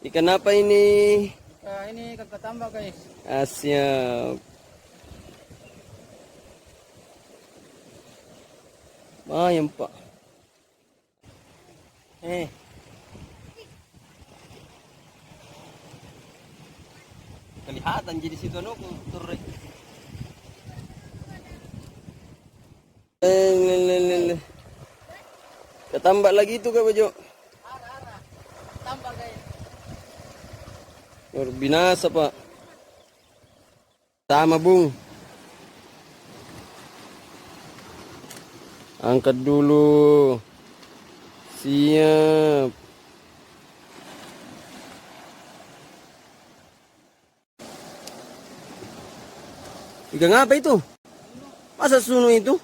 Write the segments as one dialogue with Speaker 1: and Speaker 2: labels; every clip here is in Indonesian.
Speaker 1: Ikan apa ini?
Speaker 2: Ini ikan ketambak guys.
Speaker 1: Siap. Lumayan pak. Kelihatan jadi situ turun. Ketambak lagi itu Kak Bejo.
Speaker 2: Tambak guys.
Speaker 1: Luar binasa pak. Sama Bung. Angkat dulu. Siap. Ikan apa itu? Masa sunu itu?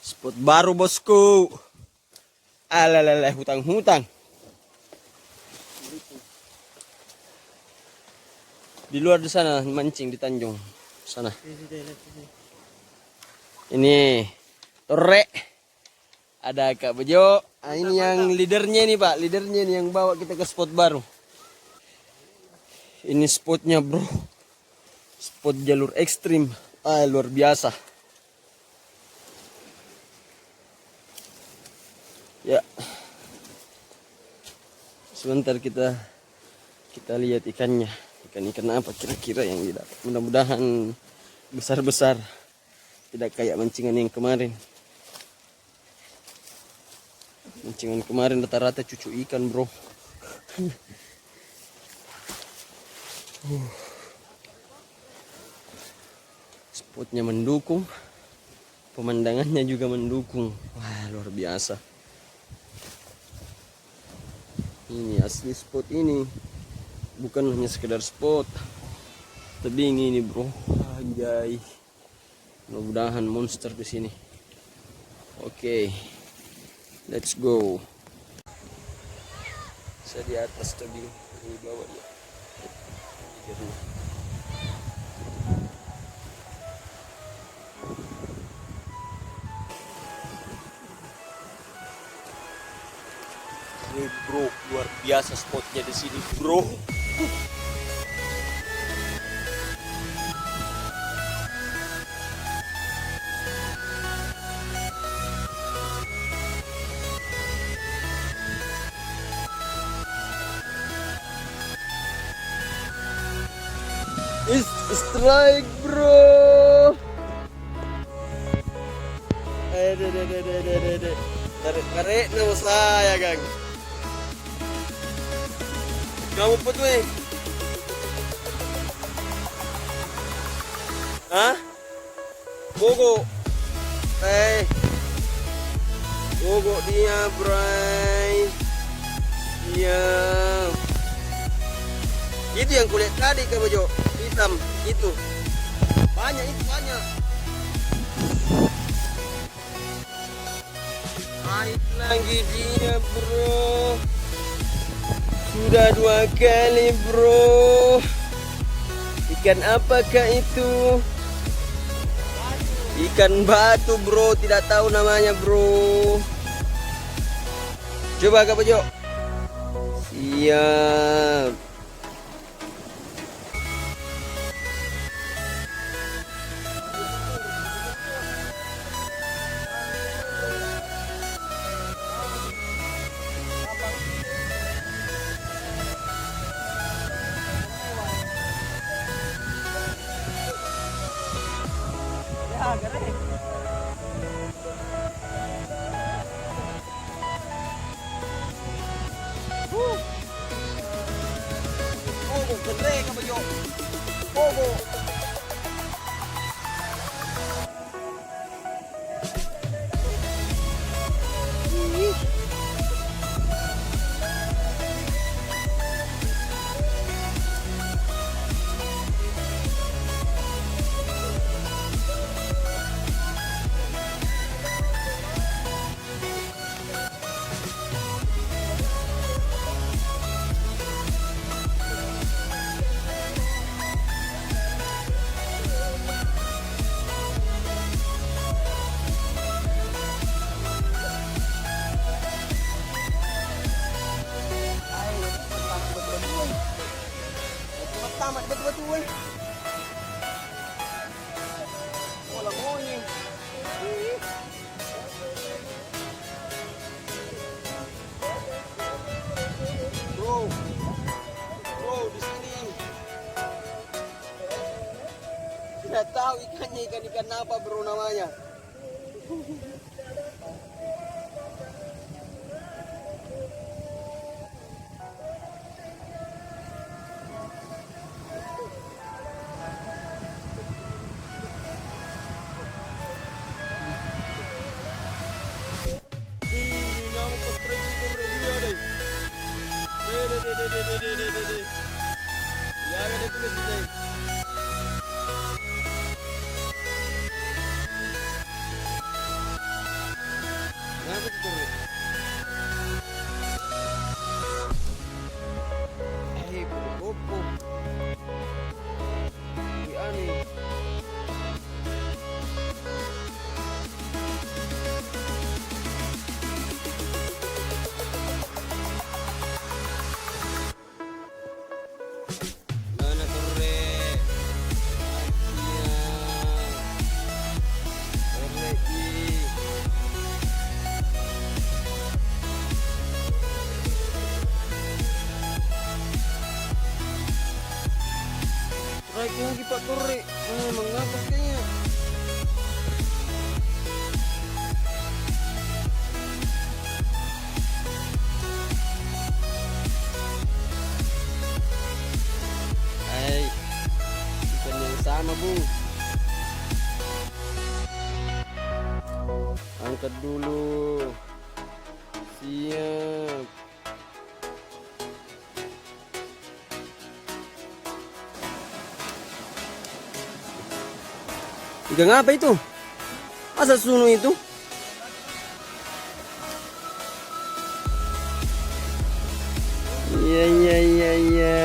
Speaker 1: Spot baru bosku. Alalala, hutang-hutang. Di luar di sana mancing di Tanjung sana. Ini Tore. Ada Kak Bejo. Ini yang leadernya nih Pak, leadernya nih yang bawa kita ke spot baru. Ini spotnya bro. Spot jalur ekstrim. Luar biasa. Ya. Sebentar kita lihat ikannya. Ikan apa kira-kira yang didapat. Mudah-mudahan besar-besar. Tidak kayak mancingan yang kemarin. Mancingan kemarin rata-rata cucu ikan bro. Spotnya mendukung. Pemandangannya juga mendukung. Wah luar biasa. Ini asli spot ini. Bukan hanya sekedar spot. Tapi ini bro. Anjay. Mudah-mudahan monster di sini. Oke. Let's go. Saya di atas tebing. Ini bawah ya. Ini bro, luar biasa spotnya di sini bro. Strike bro. Tarik nama saya gang. Kamu put weh. Hah? Bogo. Bogo dia bray. Iya. Itu yang kulihat tadi Kak Bejo. Hitam itu. Banyak itu banyak. Naik lagi dia bro. Sudah 2 kali bro. Ikan apakah itu? Ikan batu bro. Tidak tahu namanya bro. Coba Kak Bejo. Siap. Pogo, gede Kak Bejo. Pogo. amat batu-batu eh. Wala monyet. Bro. Bro, di sini. Tidak tahu ikannya ikan apa bro namanya. Strike lagi Pak Korek. Mengapa kayaknya? Hai, ikan yang sama Bung. Angkat dulu. Siap. Ikan apa itu? Masa sunu itu? Iya iya iya iya.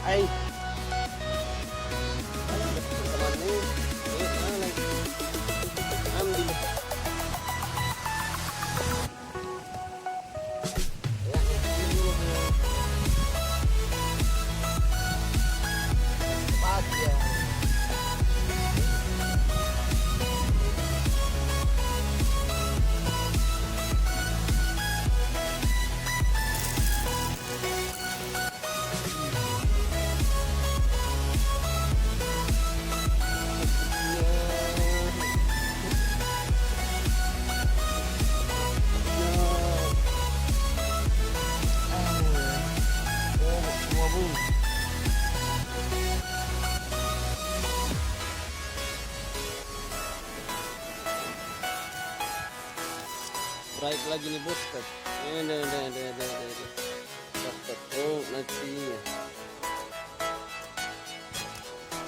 Speaker 1: Ay. Ambil. Strike lagi nih bos. Dapat. Oh nanti.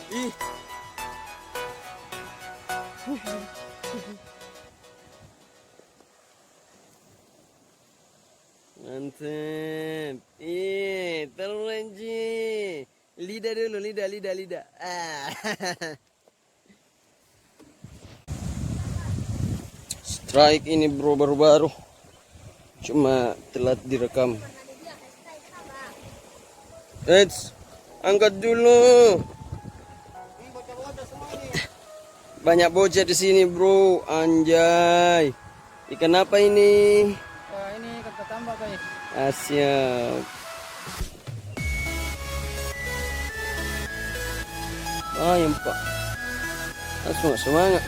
Speaker 1: Ih. Mantap. Terlanjur. Lidah dulu, lidah. Ah. Strike ini bro baru-baru. Cuma telat direkam. Angkat dulu. Banyak bocah di sini bro. Anjay. Ikan apa ini?
Speaker 2: Ini ikan ketambak guys.
Speaker 1: Siap. Yang pak. Semangat.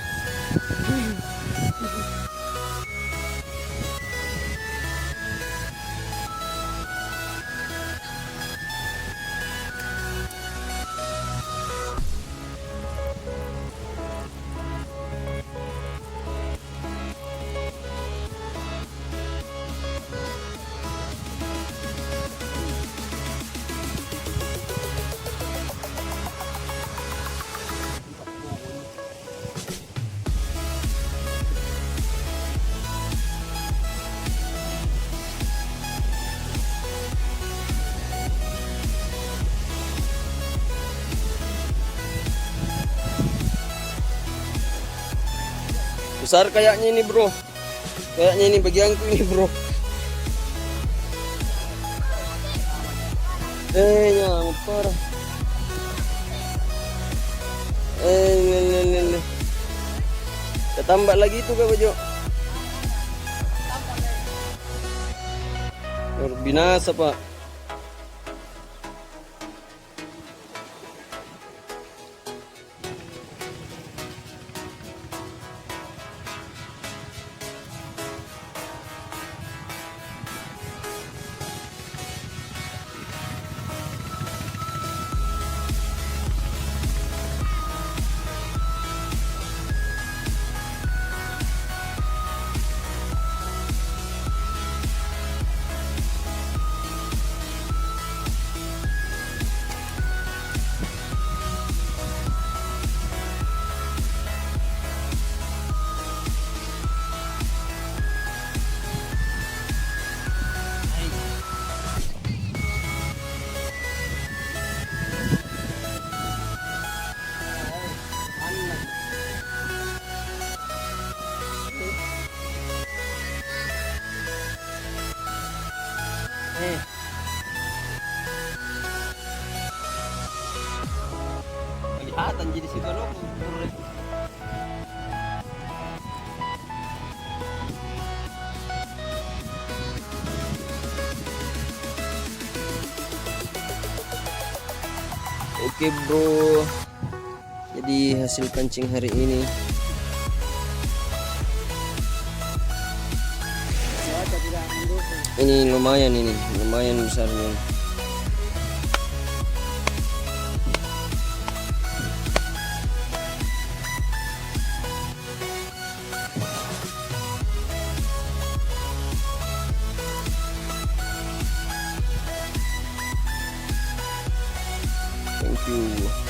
Speaker 1: Besar kayaknya ini bro. Kayaknya ini bagianku ini bro. Nyamuk parah. Lele. Kita tambah lagi itu Kak Bejo. Binasa Pak. Kelihatan jadi situ lo. Oke bro, jadi hasil pancing hari ini lumayan besarnya. Thank you.